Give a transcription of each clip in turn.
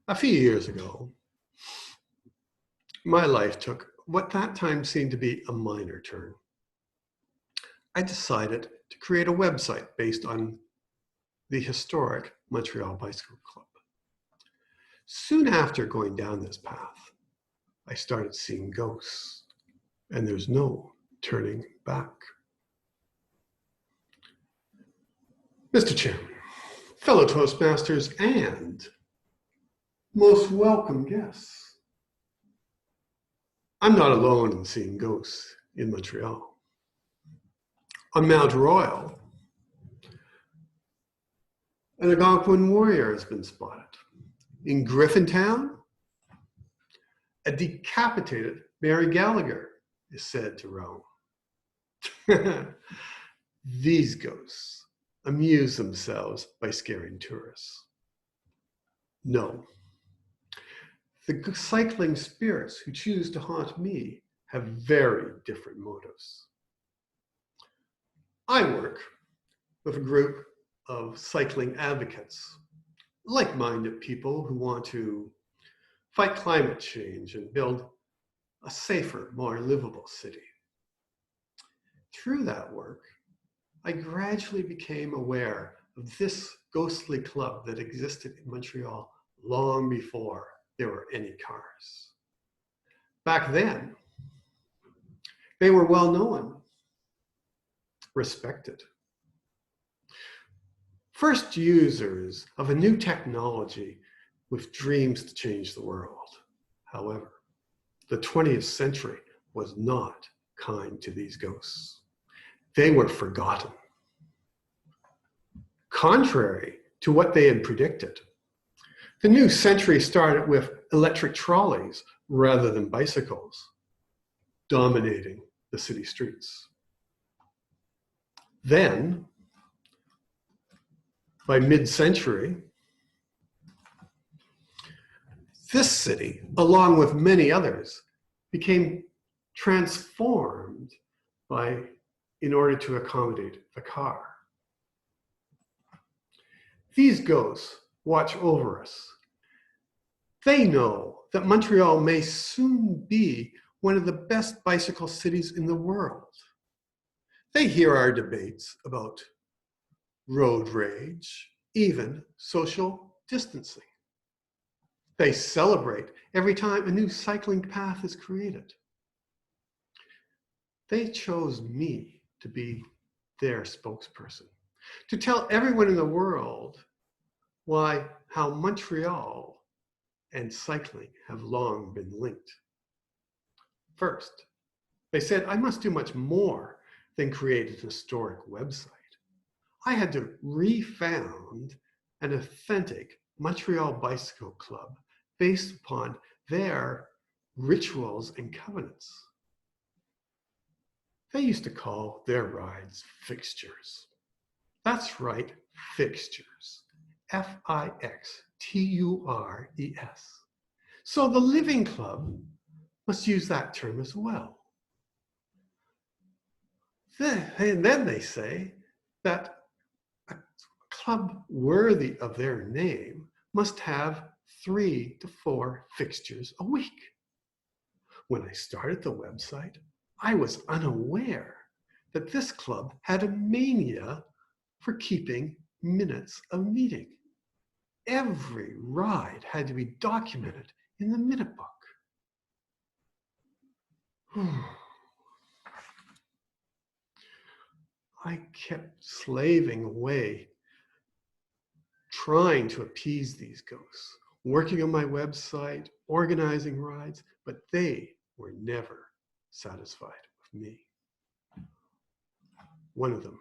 A few years ago, my life took what that time seemed to be a minor turn. I decided to create a website based on the historic Montreal Bicycle Club. Soon after going down this path, I started seeing ghosts, and there's no turning back. Mr. Chairman, fellow Toastmasters, and most welcome guests, I'm not alone in seeing ghosts in Montreal. On Mount Royal, an Algonquin warrior has been spotted. In Griffintown, a decapitated Mary Gallagher is said to roam. These ghosts amuse themselves by scaring tourists. No. The cycling spirits who choose to haunt me have very different motives. I work with a group of cycling advocates, like-minded people who want to fight climate change and build a safer, more livable city. Through that work, I gradually became aware of this ghostly club that existed in Montreal long before there were any cars. Back then, they were well known, respected. First users of a new technology with dreams to change the world. However, the 20th century was not kind to these ghosts. They were forgotten. Contrary to what they had predicted, the new century started with electric trolleys rather than bicycles, dominating the city streets. Then, by mid-century, this city, along with many others, became transformed in order to accommodate the car. These ghosts watch over us. They know that Montreal may soon be one of the best bicycle cities in the world. They hear our debates about road rage, even social distancing. They celebrate every time a new cycling path is created. They chose me to be their spokesperson, to tell everyone in the world how Montreal and cycling have long been linked. First, they said I must do much more than create an historic website. I had to refound an authentic Montreal Bicycle Club based upon their rituals and covenants. They used to call their rides fixtures. That's right, fixtures. F-I-X-T-U-R-E-S. So the Living Club must use that term as well. And then they say that a club worthy of their name must have 3 to 4 fixtures a week. When I started the website, I was unaware that this club had a mania for keeping minutes of meeting. Every ride had to be documented in the minute book. I kept slaving away, trying to appease these ghosts, working on my website, organizing rides, but they were never satisfied with me. One of them,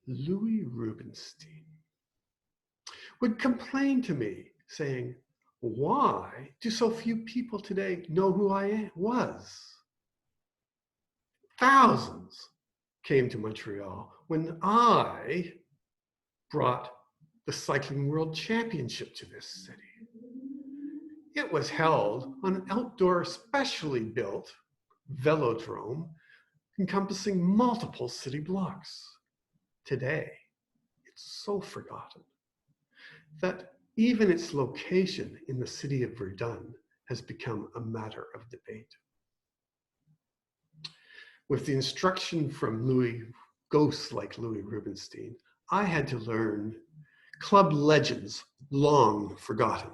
Louis Rubenstein, would complain to me saying, why do so few people today know who I was? Thousands came to Montreal when I brought the Cycling World Championship to this city. It was held on an outdoor, specially built velodrome encompassing multiple city blocks. Today, it's so forgotten that Even its location in the city of Verdun has become a matter of debate. With the instruction from ghosts like Louis Rubenstein, I had to learn club legends long forgotten.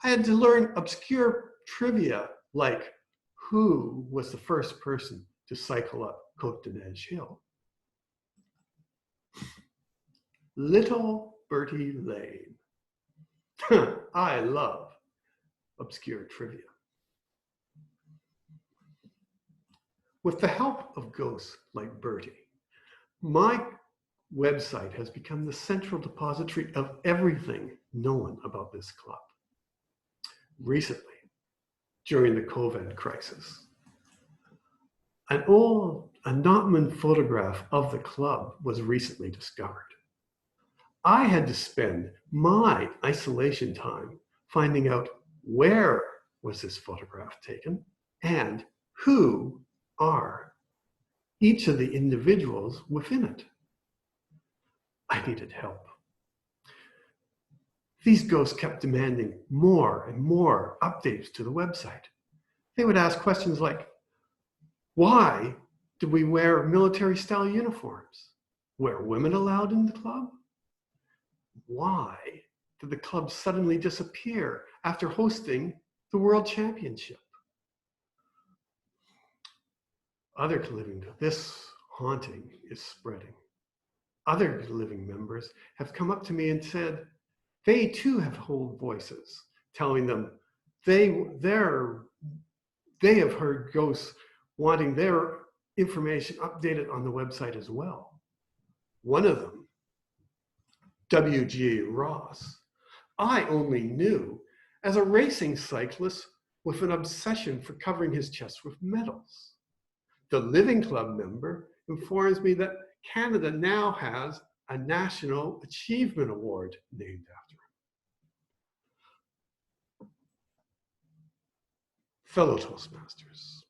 I had to learn obscure trivia like who was the first person to cycle up Côte de Neige Hill? Little Bertie Lane. I love obscure trivia. With the help of ghosts like Bertie, my website has become the central depository of everything known about this club. Recently, during the COVID crisis, an old Notman photograph of the club was recently discovered. I had to spend my isolation time finding out where was this photograph taken and who are each of the individuals within it. I needed help. These ghosts kept demanding more and more updates to the website. They would ask questions like, why do we wear military-style uniforms? Were women allowed in the club? Why did the club suddenly disappear after hosting the World Championship? This haunting is spreading. Other living members have come up to me and said they too have heard voices telling them they have heard ghosts wanting their information updated on the website as well. One of them, W.G. Ross, I only knew as a racing cyclist with an obsession for covering his chest with medals. The Living Club member informs me that Canada now has a National Achievement Award named after him. Fellow Toastmasters,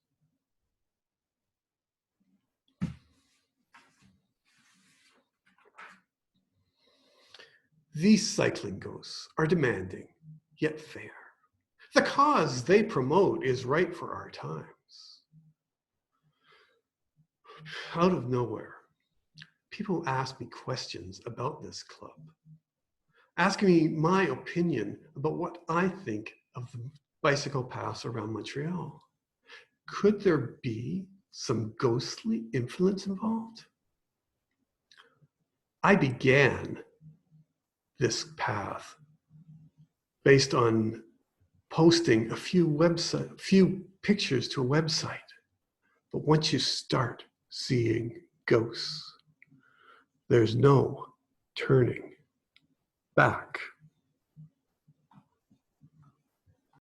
these cycling ghosts are demanding, yet fair. The cause they promote is right for our times. Out of nowhere, people ask me questions about this club, asking me my opinion about what I think of the bicycle paths around Montreal. Could there be some ghostly influence involved? I began this path based on posting a few pictures to a website. But once you start seeing ghosts, there's no turning back.